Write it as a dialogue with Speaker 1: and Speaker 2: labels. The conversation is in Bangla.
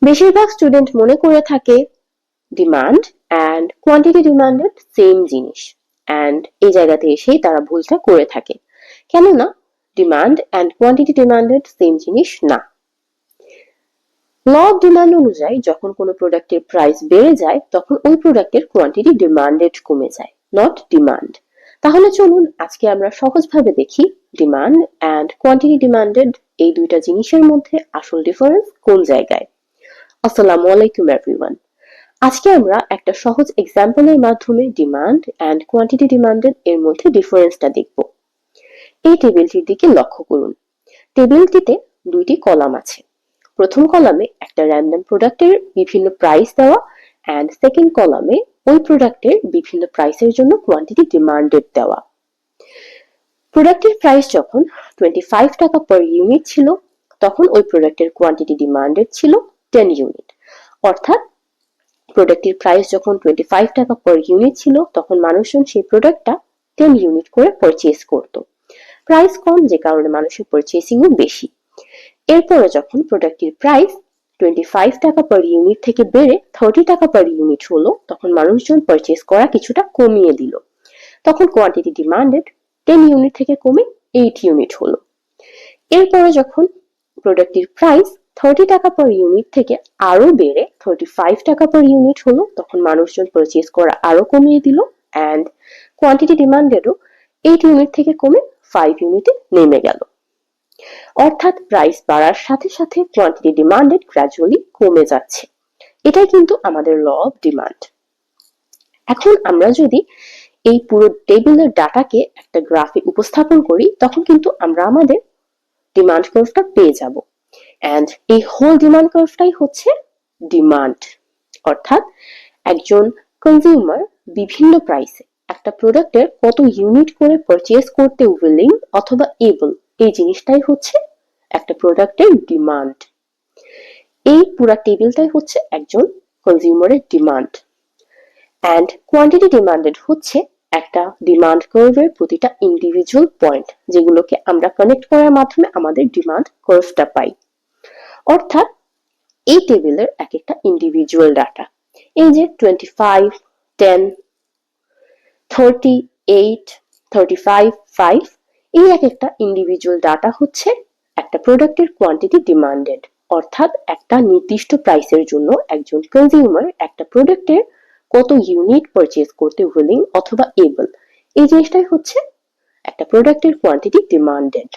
Speaker 1: বেশিরভাগ স্টুডেন্ট মনে করে থাকে demand and quantity demanded same জিনিস, অ্যান্ড এই জায়গাতে এসেই তারা ভুলটা করে থাকে। কেননা demand and quantity demanded same জিনিস না। ল অফ ডিমান্ড অনুযায়ী যখন কোনো প্রোডাক্টের প্রাইস বেড়ে যায় তখন ওই প্রোডাক্টের কোয়ান্টিটি ডিমান্ডেড কমে যায়, নট ডিমান্ড। তাহলে চলুন আজকে আমরা সহজভাবে দেখি ডিমান্ড অ্যান্ড কোয়ান্টিটি ডিমান্ডেড এই দুইটা জিনিসের মধ্যে আসল ডিফারেন্স কোন জায়গায়। আসসালামু আলাইকুম এভরিওয়ান। আজকে আমরা একটা সহজ এক্সাম্পলের মাধ্যমে ডিমান্ড অ্যান্ড কোয়ান্টিটি ডিমান্ডেড এর মধ্যে ডিফারেন্সটা দেখব। এই টেবিলটির দিকে লক্ষ্য করুন। টেবিলটিতে দুইটি কলাম আছে। প্রথম কলামে একটা র্যান্ডম প্রোডাক্টের বিভিন্ন প্রাইস দেওয়া, অ্যান্ড সেকেন্ড কলামে ওই প্রোডাক্টের বিভিন্ন প্রাইসের জন্য কোয়ান্টিটি ডিমান্ডেড দেওয়া। প্রোডাক্টের প্রাইস যখন 25 টাকা পার ইউনিট ছিল তখন ওই প্রোডাক্টের কোয়ান্টিটি ডিমান্ডেড ছিল 10 ইউনিট। অর্থাৎ প্রোডাক্টের প্রাইস যখন 25 টাকা পার ইউনিট ছিল তখন মানুষজন সেই প্রোডাক্টটা 10 ইউনিট করে পারচেজ করত। প্রাইস কম যে কারণে মানুষের পারচেসিংও বেশি। এরপরে যখন প্রোডাক্টের প্রাইস 25 টাকা পার ইউনিট থেকে বেড়ে 30 টাকা পার ইউনিট হলো তখন মানুষজন পারচেজ করা কিছুটা কমিয়ে দিল। তখন কোয়ান্টিটি ডিমান্ডেড 10 ইউনিট থেকে কমে 8 ইউনিট হলো। এরপরে যখন প্রোডাক্টের প্রাইস 30 টাকা পার ইউনিট থেকে আরো বেড়ে 35 টাকা পার ইউনিট হলো তখন মানুষজন পারচেজ করা আরো কমিয়ে দিল, অ্যান্ড কোয়ান্টিটি ডিমান্ডেডও 8 ইউনিট থেকে কমে 5 ইউনিটে নেমে গেল। অর্থাৎ প্রাইস বাড়ার সাথে সাথে কোয়ান্টিটি ডিমান্ডেড গ্র্যাজুয়ালি কমে যাচ্ছে। এটাই কিন্তু আমাদের ল অফ ডিমান্ড। এখন আমরা যদি এই পুরো টেবিলের ডাটাকে একটা গ্রাফে উপস্থাপন করি তখন কিন্তু আমরা আমাদের ডিমান্ড কার্ভটা পেয়ে যাব, এন্ড এই হোল ডিমান্ড কার্ভটাই হচ্ছে ডিমান্ড। অর্থাৎ একজন কনজিউমার বিভিন্ন প্রাইসে একটা প্রোডাক্টের কত ইউনিট করে পারচেজ করতে উইলিং অথবা এবল, এই জিনিসটাই হচ্ছে একটা প্রোডাক্টের ডিমান্ড। এই পুরা টেবিলটাই হচ্ছে একজন কনজিউমারের ডিমান্ড। অ্যান্ড কোয়ান্টিটি ডিমান্ডেড হচ্ছে একটা ডিমান্ড কার্ভের প্রতিটা ইন্ডিভিজুয়াল পয়েন্ট যেগুলোকে আমরা কানেক্ট করার মাধ্যমে আমাদের ডিমান্ড কার্ভটা পাই। অর্থাৎ এই টেবিলের এক একটা ইন্ডিভিজুয়াল ডাটা, এই যে 25, 10, 38, 35, 5, এই এক একটা ইন্ডিভিজুয়াল ডাটা হচ্ছে একটা প্রোডাক্টের কোয়ান্টিটি ডিমান্ডেড। অর্থাৎ একটা নির্দিষ্ট প্রাইসের জন্য একজন কনজিউমার একটা প্রোডাক্টের কত ইউনিট পারচেজ করতে উইলিং অথবা এবল, এই জিনিসটাই হচ্ছে একটা প্রোডাক্টের কোয়ান্টিটি ডিমান্ডেড।